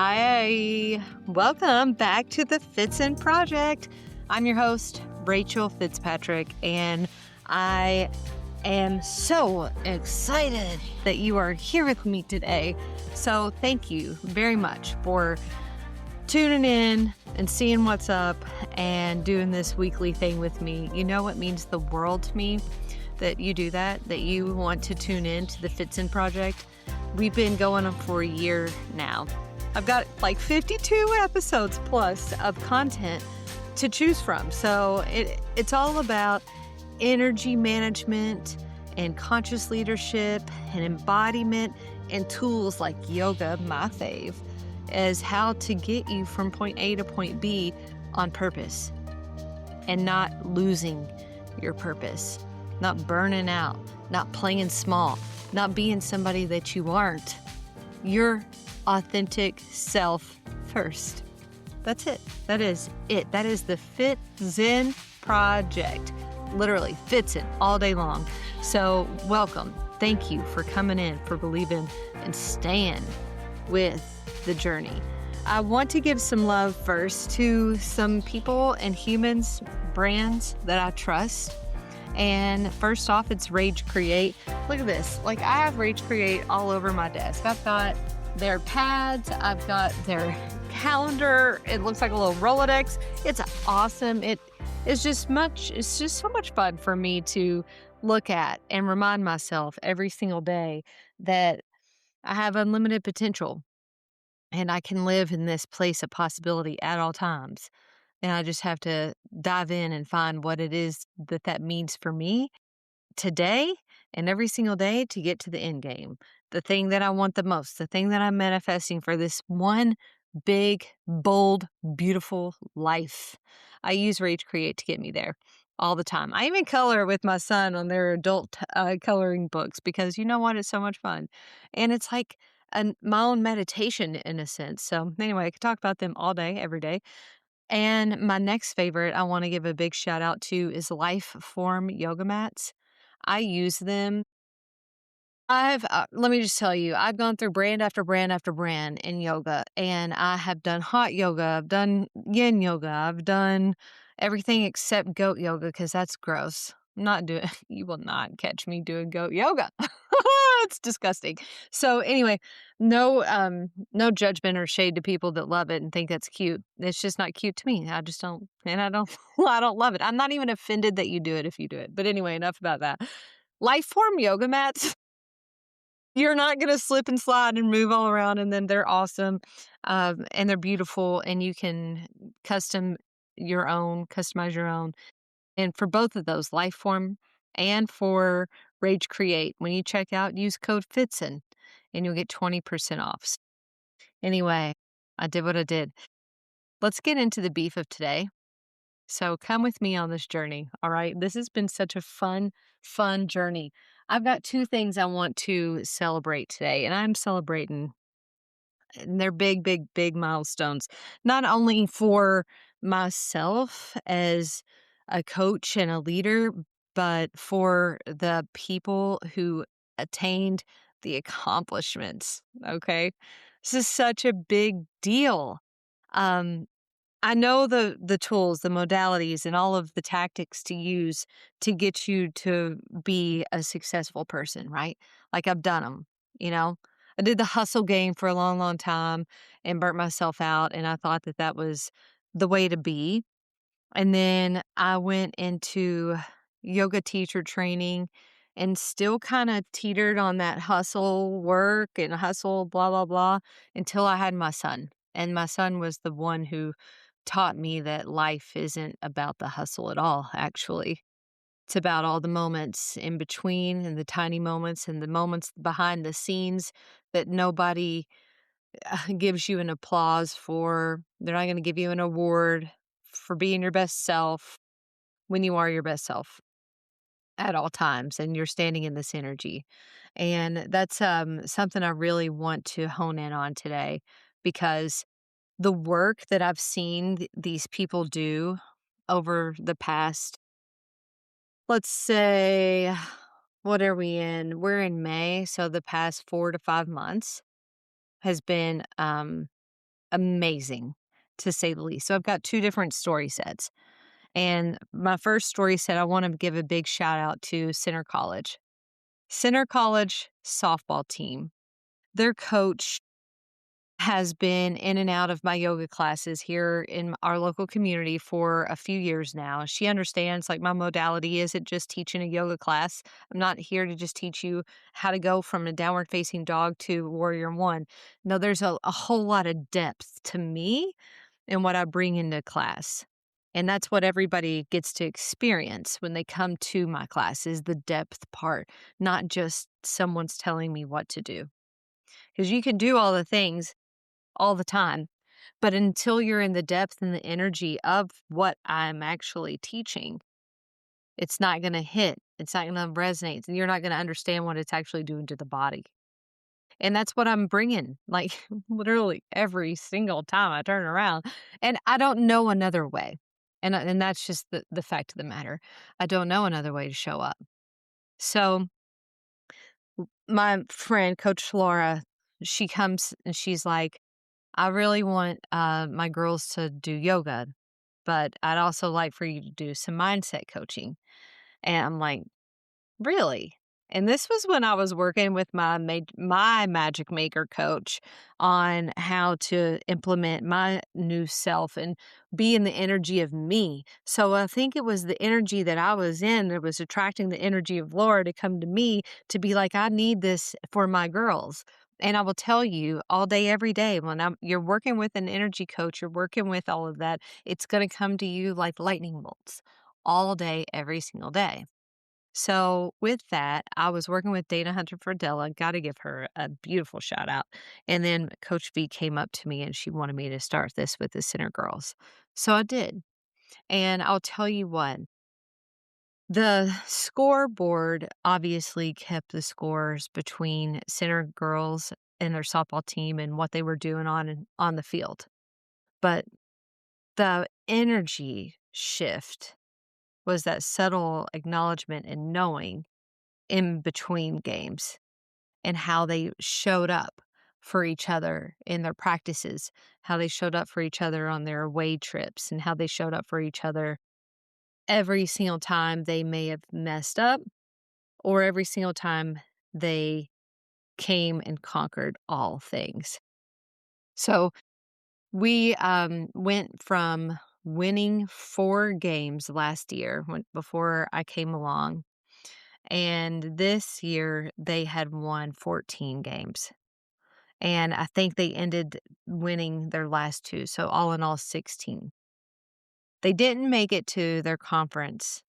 Hi, welcome back to the Fitson Project. I'm your host, Rachel Fitzpatrick, and I am so excited that you are here with me today. So, thank you very much for tuning in and seeing what's up and doing this weekly thing with me. You know what means the world to me that you do that you want to tune in to the Fitson Project. We've been going on for a year now. I've got like 52 episodes plus of content to choose from. So it's all about energy management and conscious leadership and embodiment and tools like yoga, my fave, as how to get you from point A to point B on purpose and not losing your purpose, not burning out, not playing small, not being somebody that you aren't. Your authentic self first. That's it. That is it. That is the Fit Zen Project. Literally fits it all day long. So welcome. Thank you for coming in, for believing and staying with the journey. I want to give some love first to some people and humans, brands that I trust. And first off, it's Rage Create. Look at this. Like, I have Rage Create all over my desk. I've got their pads. I've got their calendar. It looks like a little Rolodex. It's awesome. It's just so much fun for me to look at and remind myself every single day that I have unlimited potential and I can live in this place of possibility at all times. And I just have to dive in and find what it is that means for me today and every single day to get to the end game. The thing that I want the most, the thing that I'm manifesting for this one big, bold, beautiful life. I use Rage Create to get me there all the time. I even color with my son on their adult coloring books because you know what? It's so much fun. And it's like my own meditation in a sense. So anyway, I could talk about them all day, every day. And my next favorite I want to give a big shout out to is Life Form yoga mats. I use them. Let me just tell you, I've gone through brand after brand after brand in yoga, and I have done hot yoga, I've done yin yoga, I've done everything except goat yoga because that's gross. I'm not doing, you will not catch me doing goat yoga. It's disgusting. So anyway, no judgment or shade to people that love it and think that's cute. It's just not cute to me. I just don't, and I don't, I don't love it. I'm not even offended that you do it if you do it. But anyway, enough about that. Life form yoga mats. You're not going to slip and slide and move all around, and then they're awesome, and they're beautiful, and you can customize your own. And for both of those, Lifeform and for Rage Create, when you check out, use code FITSON, and you'll get 20% off. Anyway, I did what I did. Let's get into the beef of today. So come with me on this journey, all right? This has been such a fun journey. I've got two things I want to celebrate today, and I'm celebrating, and they're big milestones, not only for myself as a coach and a leader, but for the people who attained the accomplishments, okay? This is such a big deal. Um, I know the tools, the modalities, and all of the tactics to use to get you to be a successful person, right? Like, I've done them, you know? I did the hustle game for a long time and burnt myself out, and I thought that was the way to be. And then I went into yoga teacher training and still kind of teetered on that hustle work and hustle blah blah blah until I had my son. And my son was the one who taught me that life isn't about the hustle at all, actually. It's about all the moments in between and the tiny moments and the moments behind the scenes that nobody gives you an applause for. They're not going to give you an award for being your best self when you are your best self at all times and you're standing in this energy. And that's something I really want to hone in on today because the work that I've seen these people do over the past, let's say, what are we in? We're in May, so the past 4 to 5 months has been amazing, to say the least. So I've got two different story sets. And my first story set, I want to give a big shout out to Center College. Center College softball team. Their coach has been in and out of my yoga classes here in our local community for a few years now. She understands like my modality isn't just teaching a yoga class. I'm not here to just teach you how to go from a downward facing dog to warrior one. No, there's a whole lot of depth to me and what I bring into class. And that's what everybody gets to experience when they come to my class is the depth part, not just someone's telling me what to do. Because you can do all the things all the time. But until you're in the depth and the energy of what I'm actually teaching, it's not going to hit. It's not going to resonate. And you're not going to understand what it's actually doing to the body. And that's what I'm bringing, like literally every single time I turn around. And I don't know another way. And that's just the fact of the matter. I don't know another way to show up. So my friend, Coach Laura, she comes and she's like, I really want my girls to do yoga, but I'd also like for you to do some mindset coaching. And I'm like, really? And this was when I was working with my Magic Maker coach on how to implement my new self and be in the energy of me. So I think it was the energy that I was in that was attracting the energy of Laura to come to me to be like, I need this for my girls. And I will tell you all day, every day, when you're working with an energy coach, you're working with all of that, it's going to come to you like lightning bolts all day, every single day. So with that, I was working with Dana Hunter Fredella, gotta give her a beautiful shout out. And then Coach V came up to me and she wanted me to start this with the Center Girls. So I did. And I'll tell you what, the scoreboard obviously kept the scores between Center Girls and their softball team and what they were doing on the field. But the energy shift was that subtle acknowledgement and knowing in between games and how they showed up for each other in their practices, how they showed up for each other on their away trips, and how they showed up for each other every single time they may have messed up or every single time they came and conquered all things. So we went from winning 4 games last year before I came along. And this year they had won 14 games. And I think they ended winning their last 2, so all in all 16. They didn't make it to their conference,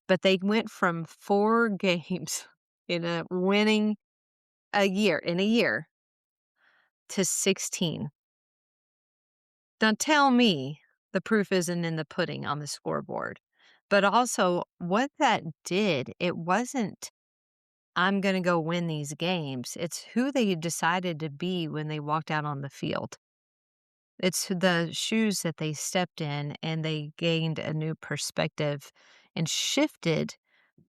but they went from 4 games in a year to 16. Now tell me the proof isn't in the pudding on the scoreboard. But also what that did, it wasn't I'm gonna go win these games. It's who they decided to be when they walked out on the field. It's the shoes that they stepped in and they gained a new perspective and shifted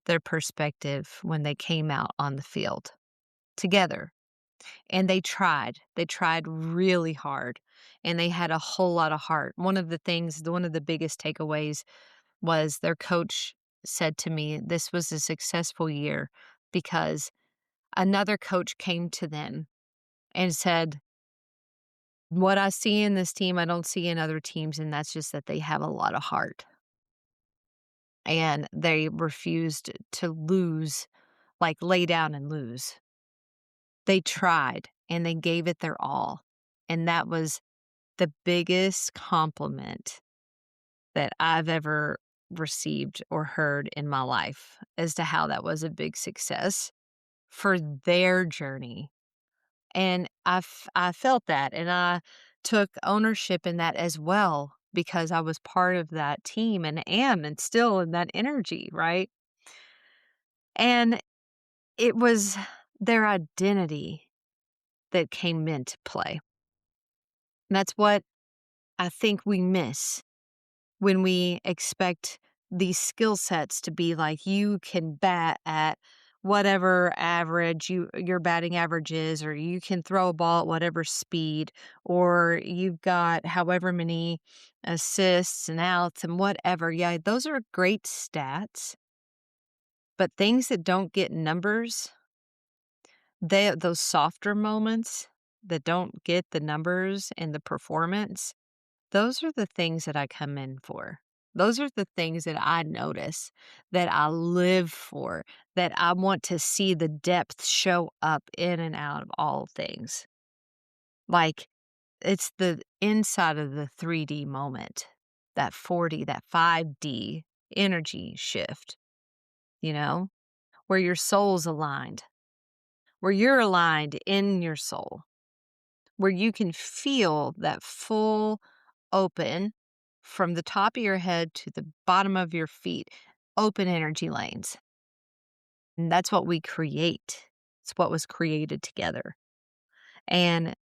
their perspective when they came out on the field together. And they tried. They tried really hard and they had a whole lot of heart. One of the biggest takeaways was their coach said to me, this was a successful year because another coach came to them and said, what I see in this team, I don't see in other teams, and that's just that they have a lot of heart. And they refused to lose, like lay down and lose. They tried and they gave it their all. And that was the biggest compliment that I've ever received or heard in my life as to how that was a big success for their journey. And I felt that, and I took ownership in that as well because I was part of that team and am and still in that energy, right? And it was their identity that came into play. And that's what I think we miss when we expect these skill sets to be like you can bat at whatever average your batting average is, or you can throw a ball at whatever speed, or you've got however many assists and outs and whatever. Yeah, those are great stats, but things that don't get numbers, those softer moments that don't get the numbers and the performance, those are the things that I come in for. Those are the things that I notice, that I live for, that I want to see the depth show up in and out of all things. Like, it's the inside of the 3D moment, that 4D, that 5D energy shift, you know, where your soul's aligned, where you're aligned in your soul, where you can feel that full open from the top of your head to the bottom of your feet, open energy lanes. And that's what we create. It's what was created together. And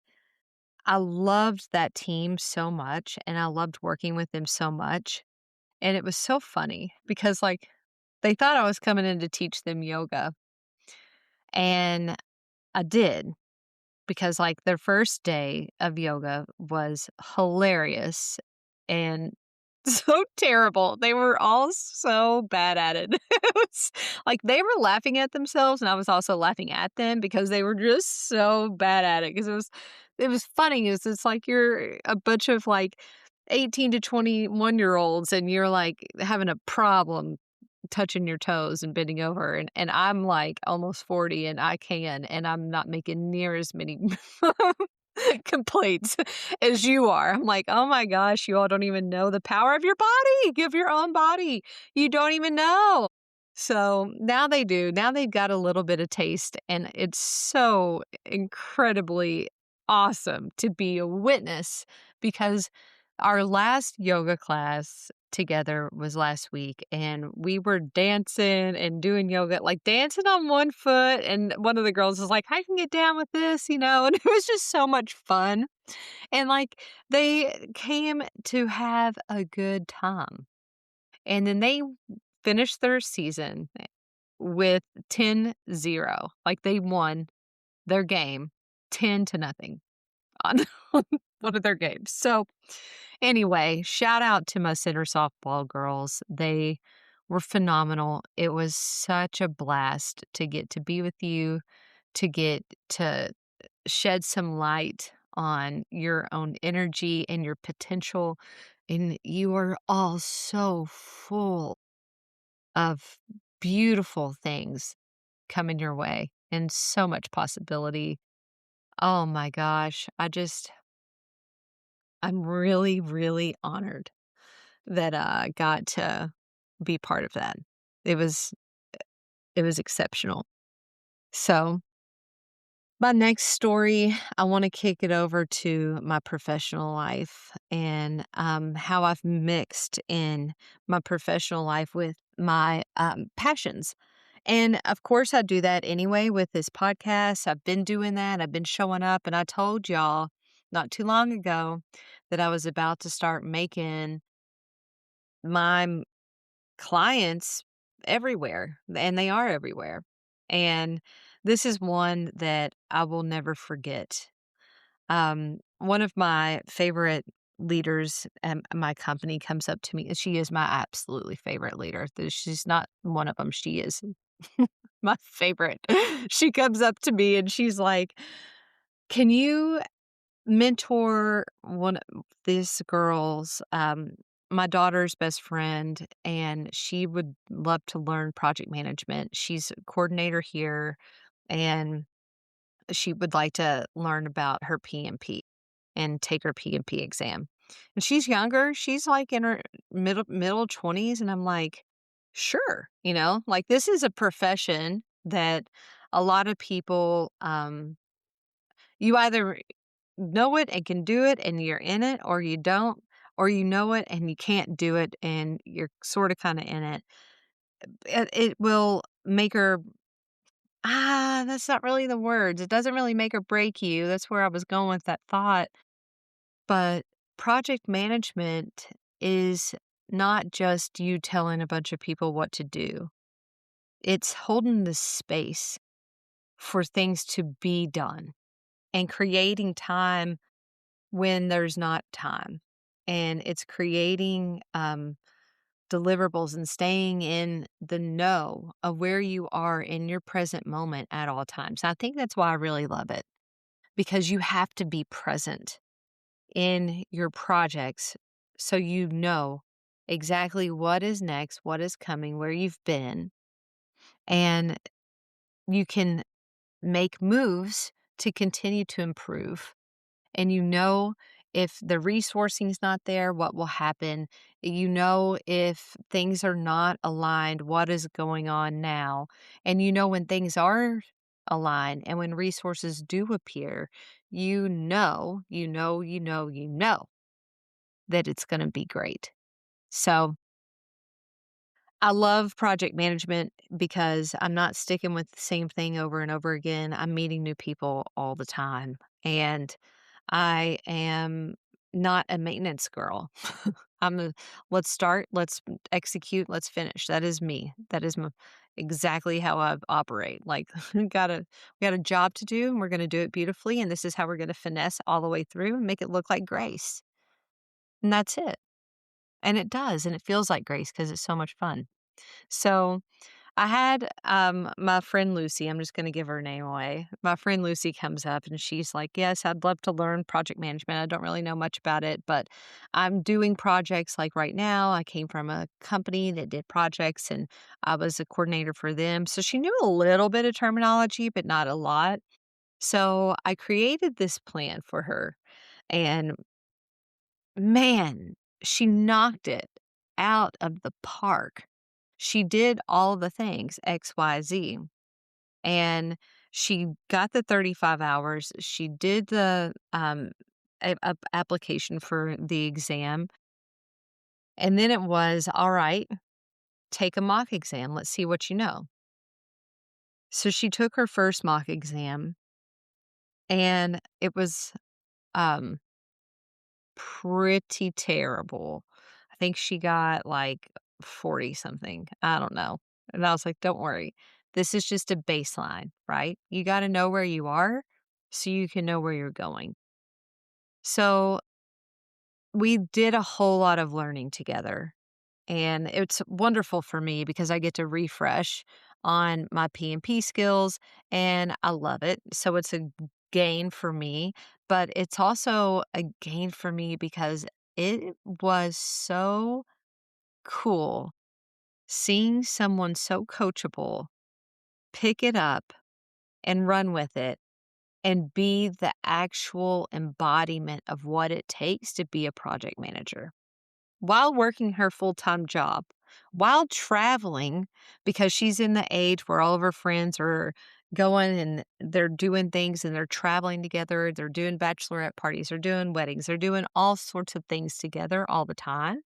I loved that team so much and I loved working with them so much. And it was so funny because, like, they thought I was coming in to teach them yoga. And I did, because, like, their first day of yoga was hilarious and so terrible. They were all so bad at it. It was like they were laughing at themselves, and I was also laughing at them because they were just so bad at it. Because it was funny. It's like you're a bunch of, like, 18 to 21-year-olds, and you're, like, having a problem touching your toes and bending over, and I'm, like, almost 40, and I can, and I'm not making near as many complaints as you are. I'm like, "Oh my gosh, you all don't even know the power of your body, of your own body. You don't even know." So, now they do. Now they've got a little bit of taste, and it's so incredibly awesome to be a witness, because our last yoga class together was last week, and we were dancing and doing yoga, like, dancing on one foot, and one of the girls was like, "I can get down with this," and it was just so much fun, and, like, they came to have a good time, and then they finished their season with 10-0. Like, they won their game 10 to nothing on one of their games. So, anyway, shout out to my center softball girls. They were phenomenal. It was such a blast to get to be with you, to get to shed some light on your own energy and your potential. And you are all so full of beautiful things coming your way and so much possibility. Oh my gosh. I'm really, really honored that I got to be part of that. It was it was exceptional. So, my next story, I want to kick it over to my professional life, and how I've mixed in my professional life with my passions. And of course, I do that anyway with this podcast. I've been doing that. I've been showing up, and I told y'all not too long ago that I was about to start making my clients everywhere, and they are everywhere. And this is one that I will never forget. One of my favorite leaders at my company comes up to me, and she is my absolutely favorite leader. She's not one of them, she is my favorite. She comes up to me and she's like, "Can you mentor one of these girls, my daughter's best friend, and she would love to learn project management. She's a coordinator here, and she would like to learn about her PMP and take her PMP exam." And she's younger. She's like in her middle 20s, and I'm like, "Sure." Like, this is a profession that a lot of people, you either know it and can do it and you're in it, or you don't, or you know it and you can't do it and you're sort of kind of in it. It will make or that's not really the words. It doesn't really make or break you. That's where I was going with that thought. But project management is not just you telling a bunch of people what to do. It's holding the space for things to be done and creating time when there's not time. And it's creating deliverables and staying in the know of where you are in your present moment at all times. I think that's why I really love it because you have to be present in your projects so you know exactly what is next, what is coming, where you've been, and you can make moves to continue to improve. And you know if the resourcing is not there, what will happen. You know if things are not aligned, what is going on now. And you know when things are aligned and when resources do appear, you know that it's going to be great. So I love project management because I'm not sticking with the same thing over and over again. I'm meeting new people all the time. And I am not a maintenance girl. I'm a let's start, let's execute, let's finish. That is me. That is exactly how I operate. Like we got a job to do and we're going to do it beautifully and this is how we're going to finesse all the way through and make it look like grace. And that's it. And it does and it feels like grace because it's so much fun. So I had, my friend Lucy, I'm just gonna give her name away. My friend Lucy comes up and she's like, "Yes, I'd love to learn project management. I don't really know much about it, but I'm doing projects like right now. I came from a company that did projects and I was a coordinator for them." So she knew a little bit of terminology, but not a lot. So I created this plan for her and man, she knocked it out of the park. She did all the things XYZ, and she got the 35 hours. She did the, application for the exam, and then it was, "All right, take a mock exam. Let's see what you know." So she took her first mock exam, and it was, um pretty terrible. I think she got like 40 something. I don't know. And I was like, don't worry. This is just a baseline, right? You got to know where you are so you can know where you're going. So we did a whole lot of learning together. And it's wonderful for me because I get to refresh on my P&P skills and I love it. So it's a gain for me, but it's also a gain for me because it was so cool seeing someone so coachable pick it up and run with it and be the actual embodiment of what it takes to be a project manager while working her full-time job, while traveling because she's in the age where all of her friends are going and they're doing things and they're traveling together, they're doing bachelorette parties, they're doing weddings, they're doing all sorts of things together all the time,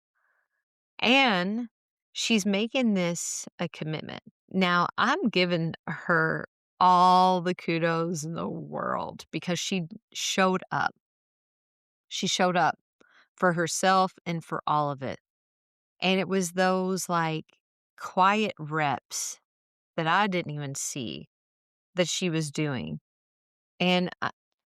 and she's making this a commitment. Now, I'm giving her all the kudos in the world because she showed up. She showed up for herself and for all of it. And it was those, like, quiet reps that I didn't even see that she was doing, and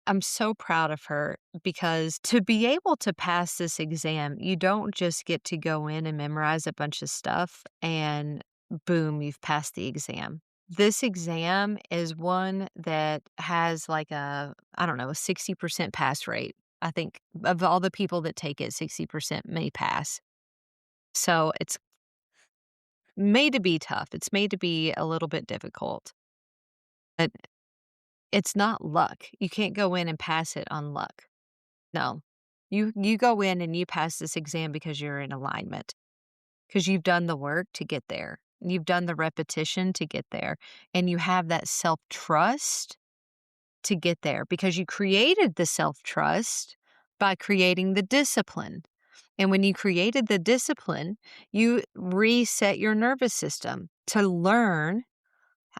I'm so proud of her because to be able to pass this exam, you don't just get to go in and memorize a bunch of stuff and boom, you've passed the exam. This exam is one that has, like, I don't know, a 60% pass rate. I think of all the people that take it, 60% may pass. So it's made to be tough. It's made to be a little bit difficult, but it's not luck. You can't go in and pass it on luck. No. You go in and you pass this exam because you're in alignment, because you've done the work to get there. You've done the repetition to get there, and you have that self-trust to get there because you created the self-trust by creating the discipline. And when you created the discipline, you reset your nervous system to learn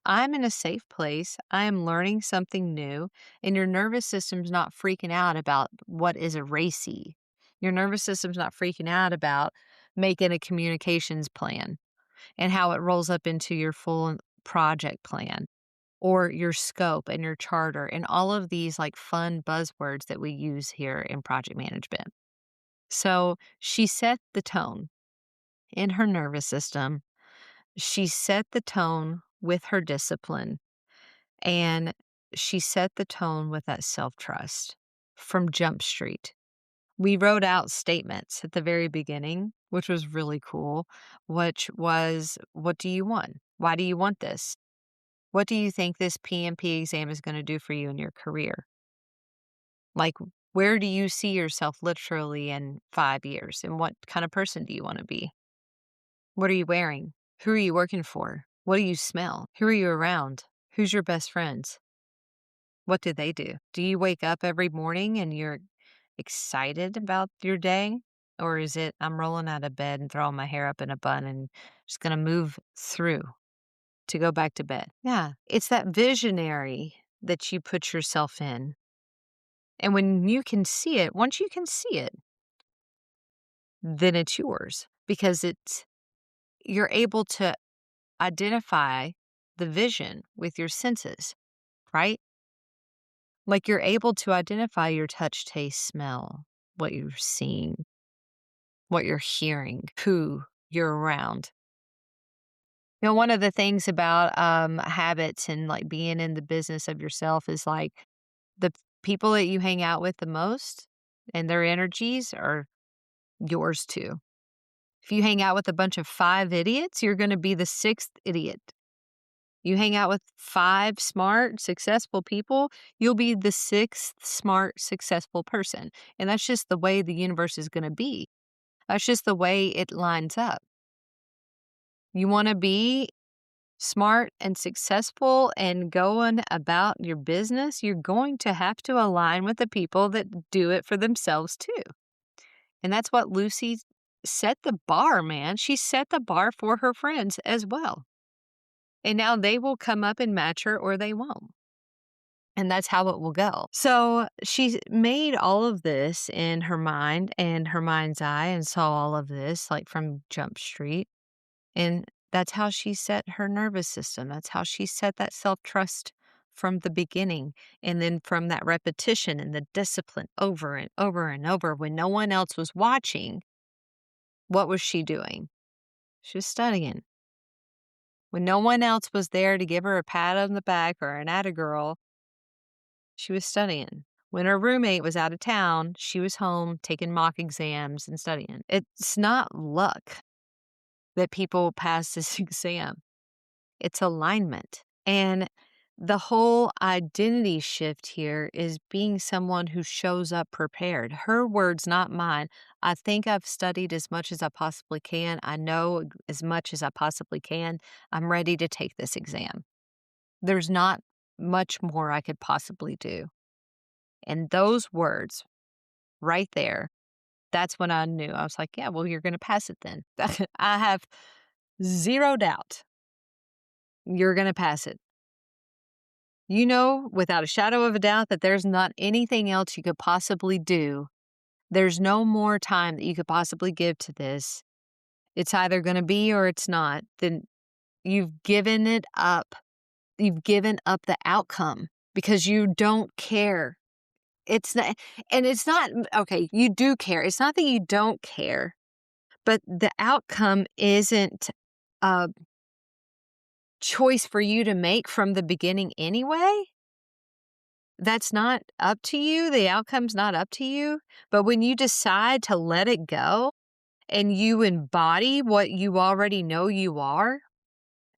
I'm in a safe place. I am learning something new, and your nervous system's not freaking out about what is a racy. Your nervous system's not freaking out about making a communications plan and how it rolls up into your full project plan or your scope and your charter and all of these like fun buzzwords that we use here in project management. So she set the tone in her nervous system. She set the tone with her discipline, and she set the tone with that self trust from Jump Street. We wrote out statements at the very beginning, which was really cool, which was, what do you want? Why do you want this? What do you think this PMP exam is going to do for you in your career? Like, where do you see yourself literally in 5 years? And what kind of person do you want to be? What are you wearing? Who are you working for? What do you smell? Who are you around? Who's your best friends? What do they do? Do you wake up every morning and you're excited about your day? Or is it, I'm rolling out of bed and throwing my hair up in a bun and just going to move through to go back to bed? Yeah. It's that visionary that you put yourself in. And when you can see it, once you can see it, then it's yours because you're able to identify the vision with your senses, right? Like you're able to identify your touch, taste, smell, what you're seeing, what you're hearing, who you're around. You know, one of the things about habits and like being in the business of yourself is like the people that you hang out with the most and their energies are yours too. If you hang out with a bunch of 5 idiots, you're going to be the 6th idiot. You hang out with 5 smart, successful people, you'll be the 6th smart, successful person. And that's just the way the universe is going to be. That's just the way it lines up. You want to be smart and successful and going about your business, you're going to have to align with the people that do it for themselves too. And that's what Lucy set the bar, man. She set the bar for her friends as well. And now they will come up and match her or they won't. And that's how it will go. So she made all of this in her mind and her mind's eye and saw all of this like from Jump Street. And that's how she set her nervous system. That's how she set that self trust from the beginning. And then from that repetition and the discipline over and over and over when no one else was watching, what was she doing? She was studying. When no one else was there to give her a pat on the back or an atta girl, she was studying. When her roommate was out of town, she was home taking mock exams and studying. It's not luck that people pass this exam. It's alignment. And the whole identity shift here is being someone who shows up prepared. Her words, not mine. I think I've studied as much as I possibly can. I know as much as I possibly can. I'm ready to take this exam. There's not much more I could possibly do. And those words right there, that's when I knew. I was like, yeah, well, you're going to pass it then. I have zero doubt you're going to pass it. You know, without a shadow of a doubt, that there's not anything else you could possibly do. There's no more time that you could possibly give to this. It's either going to be or it's not. Then you've given it up. You've given up the outcome because you don't care. It's not, and it's not, okay, you do care. It's not that you don't care, but the outcome isn't a choice for you to make from the beginning anyway. That's not up to you. The outcome's not up to you. But when you decide to let it go and you embody what you already know you are,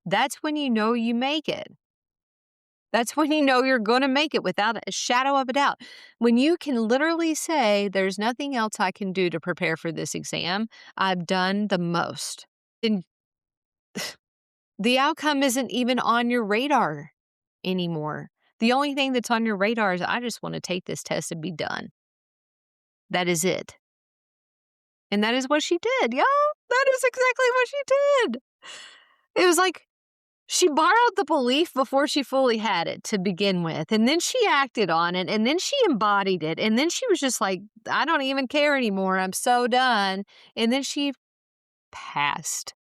that's when you know you make it. That's when you know you're going to make it without a shadow of a doubt. When you can literally say, there's nothing else I can do to prepare for this exam, I've done the most. And the outcome isn't even on your radar anymore. The only thing that's on your radar is, I just want to take this test and be done. That is it. And that is what she did, y'all. That is exactly what she did. It was like she borrowed the belief before she fully had it to begin with. And then she acted on it. And then she embodied it. And then she was just like, I don't even care anymore. I'm so done. And then she passed.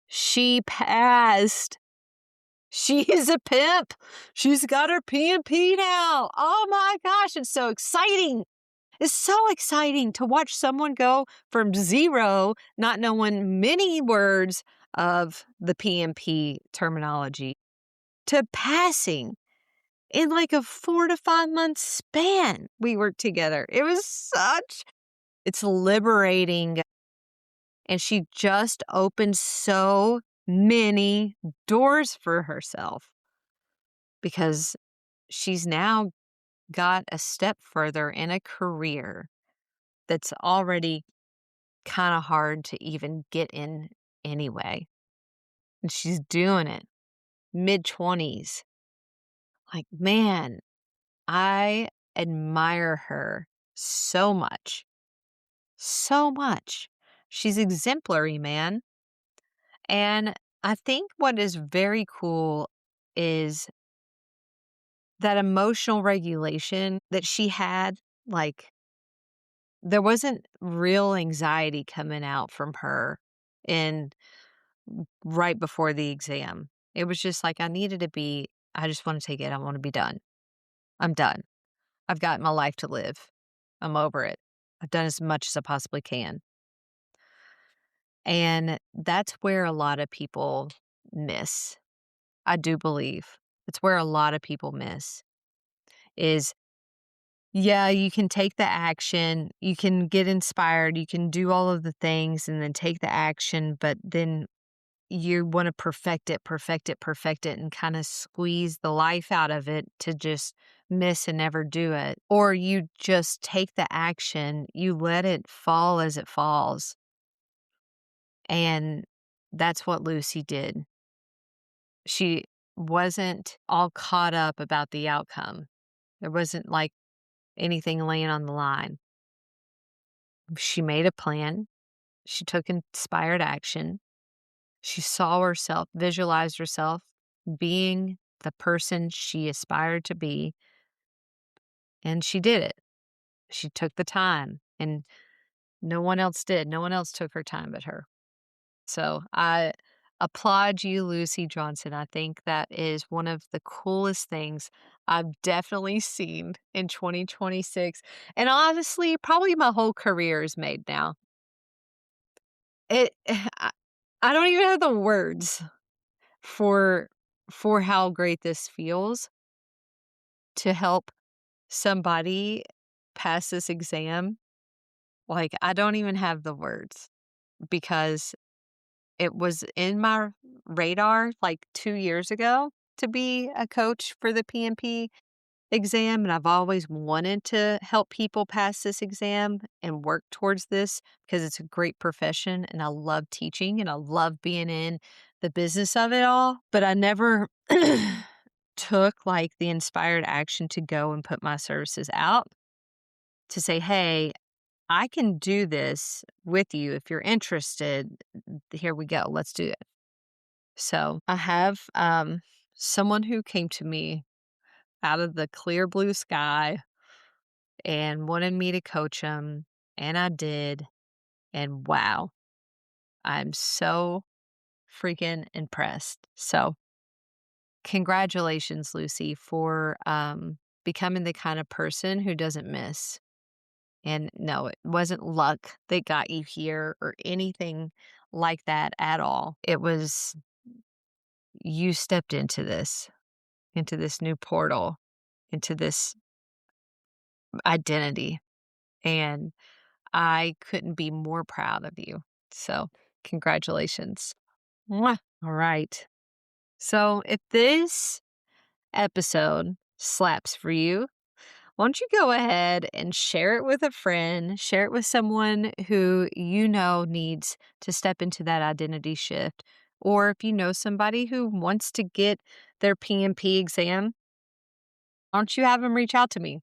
She passed. She is a pimp. She's got her PMP now. Oh my gosh, it's so exciting. It's so exciting to watch someone go from zero, not knowing many words of the PMP terminology, to passing in like a 4 to 5 month span. We worked together. It's liberating. And she just opened so many doors for herself because she's now got a step further in a career that's already kind of hard to even get in anyway. And she's doing it mid-20s. Like, man, I admire her so much. So much. She's exemplary, man. And I think what is very cool is that emotional regulation that she had. Like, there wasn't real anxiety coming out from her in right before the exam. It was just like, I just want to take it. I want to be done. I'm done. I've got my life to live. I'm over it. I've done as much as I possibly can. And that's where a lot of people miss. I do believe it's where a lot of people miss is, yeah, you can take the action, you can get inspired, you can do all of the things and then take the action, but then you want to perfect it, and kind of squeeze the life out of it to just miss and never do it. Or you just take the action, you let it fall as it falls. And that's what Lucy did. She wasn't all caught up about the outcome. There wasn't like anything laying on the line. She made a plan. She took inspired action. She saw herself, visualized herself being the person she aspired to be, and she did it. She took the time, and no one else did. No one else took her time but her. So I applaud you, Lucy Johnson. I think that is one of the coolest things I've definitely seen in 2026. And honestly, probably my whole career is made now. It I don't even have the words for how great this feels to help somebody pass this exam. Like, I don't even have the words because it was in my radar like 2 years ago to be a coach for the PMP exam, and I've always wanted to help people pass this exam and work towards this because it's a great profession, and I love teaching, and I love being in the business of it all, but I never took, like, the inspired action to go and put my services out to say, "Hey, I can do this with you if you're interested. Here we go. Let's do it." So I have someone who came to me out of the clear blue sky and wanted me to coach him, and I did. And wow, I'm so freaking impressed. So congratulations, Lucy, for becoming the kind of person who doesn't miss. And no, it wasn't luck that got you here or anything like that at all. It was you stepped into this new portal, into this identity. And I couldn't be more proud of you. So, congratulations. Mwah. All right. So, if this episode slaps for you, why don't you go ahead and share it with a friend, share it with someone who you know needs to step into that identity shift. Or if you know somebody who wants to get their PMP exam, why don't you have them reach out to me?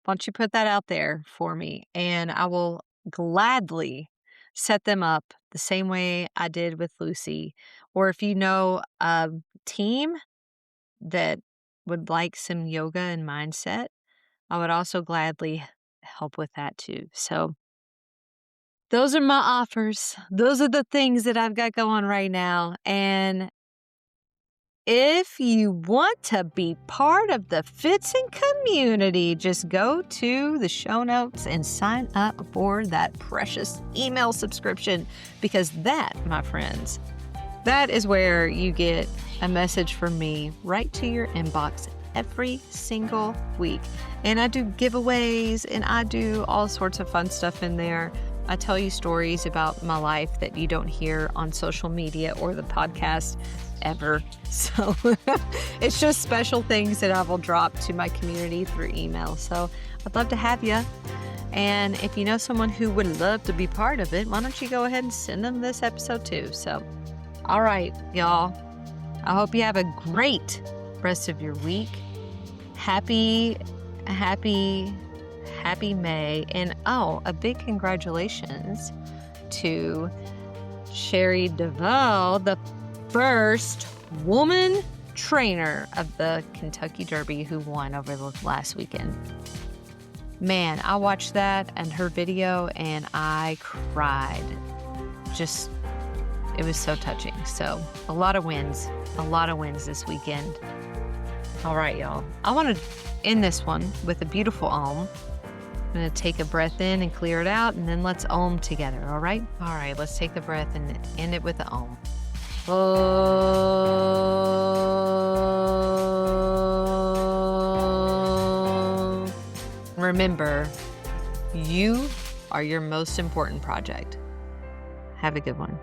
Why don't you put that out there for me? And I will gladly set them up the same way I did with Lucy. Or if you know a team that would like some yoga and mindset, I would also gladly help with that too. So those are my offers. Those are the things that I've got going right now. And if you want to be part of the Fitson community, just go to the show notes and sign up for that precious email subscription, because that, my friends, that is where you get a message from me right to your inbox every single week. And I do giveaways and I do all sorts of fun stuff in there. I tell you stories about my life that you don't hear on social media or the podcast ever. So it's just special things that I will drop to my community through email. So I'd love to have you. And if you know someone who would love to be part of it, why don't you go ahead and send them this episode too? So, all right, y'all. I hope you have a great rest of your week. Happy May. And a big congratulations to Sherry Deval, the first woman trainer of the Kentucky Derby who won over the last weekend. Man, I watched that and her video and I cried. It was so touching. So a lot of wins this weekend. All right, y'all. I want to end this one with a beautiful Om. I'm going to take a breath in and clear it out, and then let's Om together, all right? All right, let's take the breath and end it with the Om. Om. Remember, you are your most important project. Have a good one.